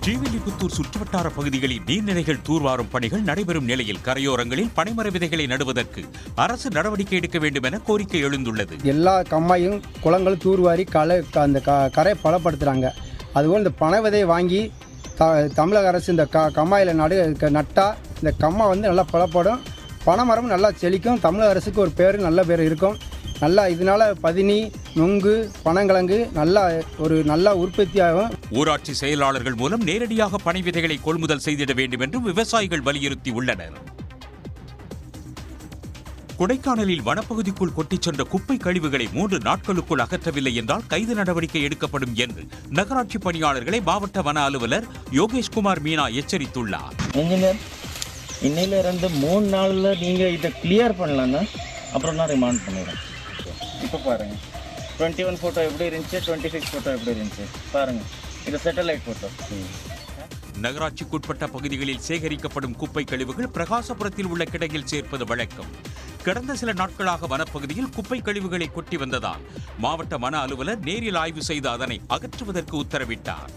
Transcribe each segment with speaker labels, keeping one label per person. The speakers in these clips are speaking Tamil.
Speaker 1: ஸ்ரீவில்லிபுத்தூர் சுற்றுவட்டார பகுதிகளில் நீர்நிலைகள் தூர்வாரும் பணிகள் நடைபெறும் நிலையில் கரையோரங்களில் பனைமர விதைகளை நடுவதற்கு அரசு நடவடிக்கை எடுக்க வேண்டும் என கோரிக்கை எழுந்துள்ளது.
Speaker 2: எல்லா கம்மாயும் குளங்களும் தூர்வாரி அந்த கரை பலப்படுத்துகிறாங்க. அதுபோல் இந்த பனை விதையை வாங்கி தமிழக அரசு இந்த கம்மாயில் நட்டா இந்த கம்மா நல்லா பலப்படும், பனைமரம் நல்லா செழிக்கும், தமிழக அரசுக்கு ஒரு பேர் நல்ல பேர் இருக்கும். நல்லா இதனால பதினி நுங்கு பனங்கிழங்கு நல்ல உற்பத்தியாகும்.
Speaker 1: ஊராட்சி செயலாளர்கள் மூலம் நேரடியாக பனை விதைகளை கொள்முதல் செய்திட வேண்டும் என்றும் விவசாயிகள் வலியுறுத்தி உள்ளனர். கொடைக்கானலில் வனப்பகுதிக்குள் கொட்டிச் சென்ற குப்பை கழிவுகளை 3 நாட்களுக்குள் அகற்றவில்லை என்றால் கைது நடவடிக்கை எடுக்கப்படும் என்று நகராட்சி பணியாளர்களை மாவட்ட வன அலுவலர் யோகேஷ்குமார் மீனா எச்சரித்துள்ளார்.
Speaker 3: இன்ஜினியர், இன்னையில இருந்து 3 நாள்ல நீங்க இதை கிளியர் பண்ணலன்னா அப்புறம் தான் ரிமாண்ட் பண்ணிடுறேன். இப்போ பாருங்க, 21 ஃபோட்டோ எப்படி இருந்துச்சு, 26 ஃபோட்டோ எப்படி இருந்துச்சு பாருங்க. இது சேட்டலைட் ஃபோட்டோ.
Speaker 1: நகராட்சிக்குட்பட்ட பகுதிகளில் சேகரிக்கப்படும் குப்பை கழிவுகள் பிரகாசபுரத்தில் உள்ள கிடங்கில் சேர்ப்பது வழக்கம். கடந்த சில நாட்களாக வனப்பகுதியில் குப்பை கழிவுகளை கொட்டி வந்ததால் மாவட்ட வன அலுவலர் நேரில் ஆய்வு செய்து அதனை அகற்றுவதற்கு உத்தரவிட்டார்.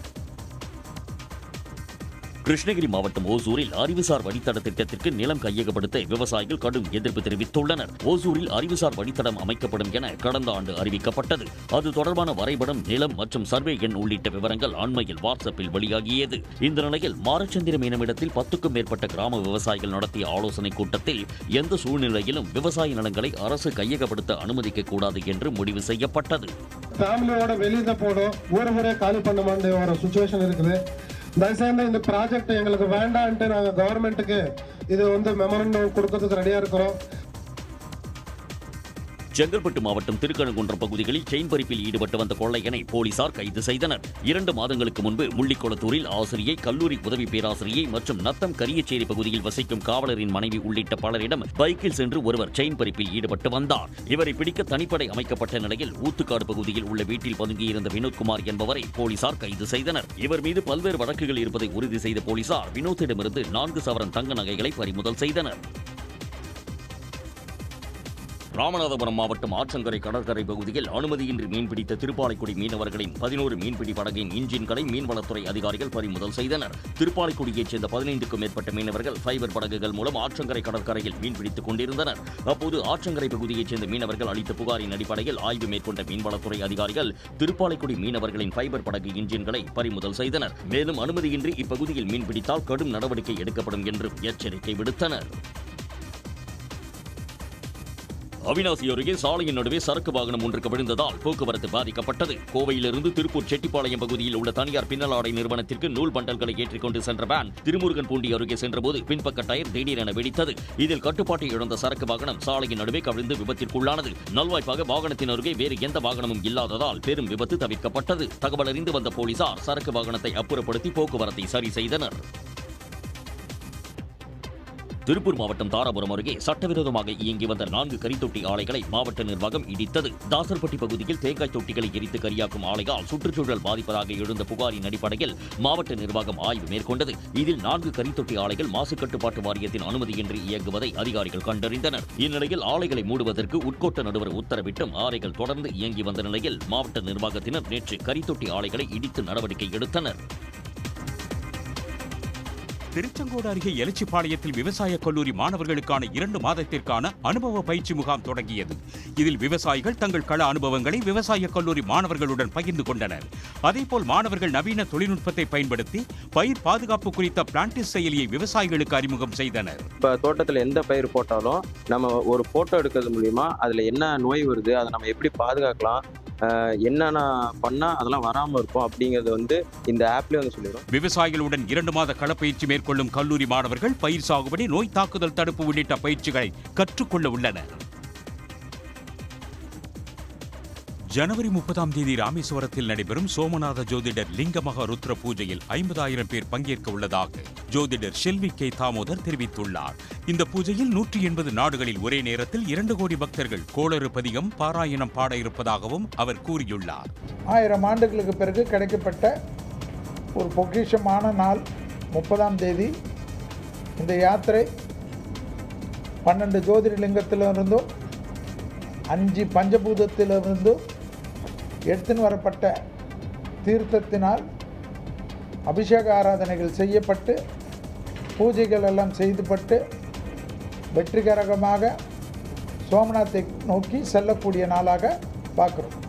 Speaker 4: கிருஷ்ணகிரி மாவட்டம் ஓசூரில் அறிவுசார் வழித்தட திட்டத்திற்கு நிலம் கையகப்படுத்த விவசாயிகள் கடும் எதிர்ப்பு தெரிவித்துள்ளனர். ஓசூரில் அறிவுசார் வழித்தடம் அமைக்கப்படும் என கடந்த ஆண்டு அறிவிக்கப்பட்டது. அது தொடர்பான வரைபடம், நிலம் மற்றும் சர்வே எண் உள்ளிட்ட விவரங்கள் அண்மையில் வாட்ஸ்அப்பில் வெளியாகியது. இந்த நிலையில் மாரச்சந்திரம் என்னுமிடத்தில் 10க்கும் மேற்பட்ட கிராம விவசாயிகள் நடத்திய ஆலோசனைக் கூட்டத்தில் எந்த சூழ்நிலையிலும் விவசாய நிலங்களை அரசு கையகப்படுத்த அனுமதிக்க கூடாது என்று முடிவு செய்யப்பட்டது.
Speaker 5: ஃபேமிலியோட வெளியில போடும், ஊரை காலி பண்ண வேண்டிய ஒரு சுச்சுவேஷன் இருக்குது. தயவுசெய்து இந்த ப்ராஜெக்ட் எங்களுக்கு வேண்டான்ட்டு நாங்கள் கவர்மெண்ட்டுக்கு இது மெமரண்டம் கொடுக்கறதுக்கு ரெடியாக இருக்கிறோம்.
Speaker 4: செங்கல்பட்டு மாவட்டம் திருக்கழுங்குன்றம் பகுதிகளில் செயின் பறிப்பில் ஈடுபட்டு வந்த கொள்ளையனை போலீசார் கைது செய்தனர். 2 மாதங்களுக்கு முன்பு முள்ளிக்குளத்தூரில் ஆசிரியை, கல்லூரி உதவி பேராசிரியை மற்றும் நத்தம் கரியச்சேரி பகுதியில் வசிக்கும் காவலரின் மனைவி உள்ளிட்ட பலரிடம் பைக்கில் சென்று ஒருவர் செயின் பறிப்பில் ஈடுபட்டு வந்தார். இவரை பிடிக்க தனிப்படை அமைக்கப்பட்ட நிலையில் ஊத்துக்காடு பகுதியில் உள்ள வீட்டில் பதுங்கியிருந்த வினோத்குமார் என்பவரை போலீசார் கைது செய்தனர். இவர் மீது பல்வேறு வழக்குகள் இருப்பதை உறுதி செய்த போலீசார் வினோத்திடமிருந்து 4 சவரன் தங்க நகைகளை பறிமுதல் செய்தனர். ராமநாதபுரம் மாவட்டம் ஆற்றங்கரை கடற்கரை பகுதியில் அனுமதியின்றி மீன்பிடித்த திருப்பாலைக்குடி மீனவர்களின் 11 மீன்பிடி படகின் இன்ஜின்களை மீன்வளத்துறை அதிகாரிகள் பறிமுதல் செய்தனர். திருப்பாலைக்குடியைச் சேர்ந்த 15க்கும் மேற்பட்ட மீனவர்கள் ஃபைபர் படகுகள் மூலம் ஆற்றங்கரை கடற்கரையில் மீன்பிடித்துக் கொண்டிருந்தனர். அப்போது ஆற்றங்கரை பகுதியைச் சேர்ந்த மீனவர்கள் அளித்த புகாரின் அடிப்படையில் ஆய்வு மேற்கொண்ட மீன்வளத்துறை அதிகாரிகள் திருப்பாலைக்குடி மீனவர்களின் ஃபைபர் படகு இன்ஜின்களை பறிமுதல் செய்தனர். மேலும் அனுமதியின்றி இப்பகுதியில் மீன்பிடித்தால் கடும் நடவடிக்கை எடுக்கப்படும் என்றும் எச்சரிக்கை விடுத்தனர். அவிநாசி அருகே சாலையின் நடுவே சரக்கு வாகனம் ஒன்றுக்கு விழுந்ததால் போக்குவரத்து பாதிக்கப்பட்டது. கோவையிலிருந்து திருப்பூர் செட்டிப்பாளையம் பகுதியில் உள்ள தனியார் பின்னலாடை நிறுவனத்திற்கு நூல் பண்டல்களை ஏற்றிக்கொண்டு சென்ற வேன் திருமுருகன் பூண்டி அருகே சென்றபோது பின்பக்க டயர் திடீரென வெடித்தது. இதில் கட்டுப்பாட்டை இழந்த சரக்கு வாகனம் சாலையின் நடுவே கவிழ்ந்து விபத்திற்குள்ளானது. நல்வாய்ப்பாக வாகனத்தின் அருகே வேறு எந்த வாகனமும் இல்லாததால் பெரும் விபத்து தவிர்க்கப்பட்டது. தகவல் அறிந்து வந்த போலீசார் சரக்கு வாகனத்தை அப்புறப்படுத்தி போக்குவரத்தை சரி செய்தனர். திருப்பூர் மாவட்டம் தாராபுரம் அருகே சட்டவிரோதமாக இயங்கி வந்த 4 கரித்தொட்டி ஆலைகளை மாவட்ட நிர்வாகம் இடித்தது. தாசர்பட்டி பகுதியில் தேங்காய் தொட்டிகளை எரித்து கரியாக்கும் ஆலையால் சுற்றுச்சூழல் பாதிப்பதாக எழுந்த புகாரின் அடிப்படையில் மாவட்ட நிர்வாகம் ஆய்வு மேற்கொண்டது. இதில் 4 கரித்தொட்டி ஆலைகள் மாசு கட்டுப்பாட்டு வாரியத்தின் அனுமதியின்றி இயங்குவதை அதிகாரிகள் கண்டறிந்தனர். இந்நிலையில் ஆலைகளை மூடுவதற்கு உட்கோட்ட நடுவர் உத்தரவிட்டும் ஆலைகள் தொடர்ந்து இயங்கி வந்த நிலையில் மாவட்ட நிர்வாகத்தினர் நேற்று கரித்தொட்டி ஆலைகளை இடித்து நடவடிக்கை எடுத்தனர்.
Speaker 1: திருச்செங்கோடு அருகே எலச்சிபாளையத்தில் விவசாய கல்லூரி மாணவர்களுக்கான 2 மாதத்திற்கான அனுபவ பயிற்சி முகாம் தொடங்கியது. இதில் விவசாயிகள் தங்கள் கள அனுபவங்களை விவசாய கல்லூரி மாணவர்களுடன் பகிர்ந்து கொண்டனர். அதேபோல் மாணவர்கள் நவீன தொழில்நுட்பத்தை பயன்படுத்தி பயிர் பாதுகாப்பு குறித்த பிளான்டிஸ் செயலியை விவசாயிகளுக்கு அறிமுகம் செய்தனர்.
Speaker 6: இப்போ தோட்டத்தில் எந்த பயிர் போட்டாலும் நம்ம ஒரு போட்டோ எடுக்கிறது மூலியமா அதில் என்ன நோய் வருது, அதை நம்ம எப்படி பாதுகாக்கலாம், என்னென்ன பண்ணா அதெல்லாம் வராமல் இருக்கும் அப்படிங்கிறது இந்த ஆப்லேயே சொல்லிடும்.
Speaker 1: விவசாயிகளுடன் 2 மாத களப்பயிற்சி மேற்கொள்ளும் கல்லூரி மாணவர்கள் பயிர் சாகுபடி, நோய் தாக்குதல் தடுப்பு உள்ளிட்ட பயிற்சிகளை கற்றுக்கொள்ள உள்ளனர். ஜனவரி 30ஆம் தேதி ராமேஸ்வரத்தில் நடைபெறும் சோமநாத ஜோதிடர் லிங்கமகா ருத்ர பூஜையில் 50,000 பேர் பங்கேற்க உள்ளதாக ஜோதிடர் ஷெல்வி கே தாமோதர் தெரிவித்துள்ளார். இந்த பூஜையில் 180 நாடுகளில் ஒரே நேரத்தில் 2 கோடி பக்தர்கள் கோளறு பதிகம் பாராயணம் பாட இருப்பதாகவும் அவர் கூறியுள்ளார்.
Speaker 7: 1000 ஆண்டுகளுக்கு பிறகு கிடைக்கப்பட்ட ஒரு பொக்கிஷமான நாள் 30ஆம் தேதி. இந்த யாத்திரை 12 ஜோதிர்லிங்கத்திலிருந்தும் 5 பஞ்சபூதத்திலிருந்தும் எடுத்துன்னு வரப்பட்ட தீர்த்தத்தினால் அபிஷேக ஆராதனைகள் செய்யப்பட்டு பூஜைகள் எல்லாம் செய்துபட்டு வெற்றிகரமாக சோமநாத்தை நோக்கி செல்லக்கூடிய நாளாக பார்க்குறோம்.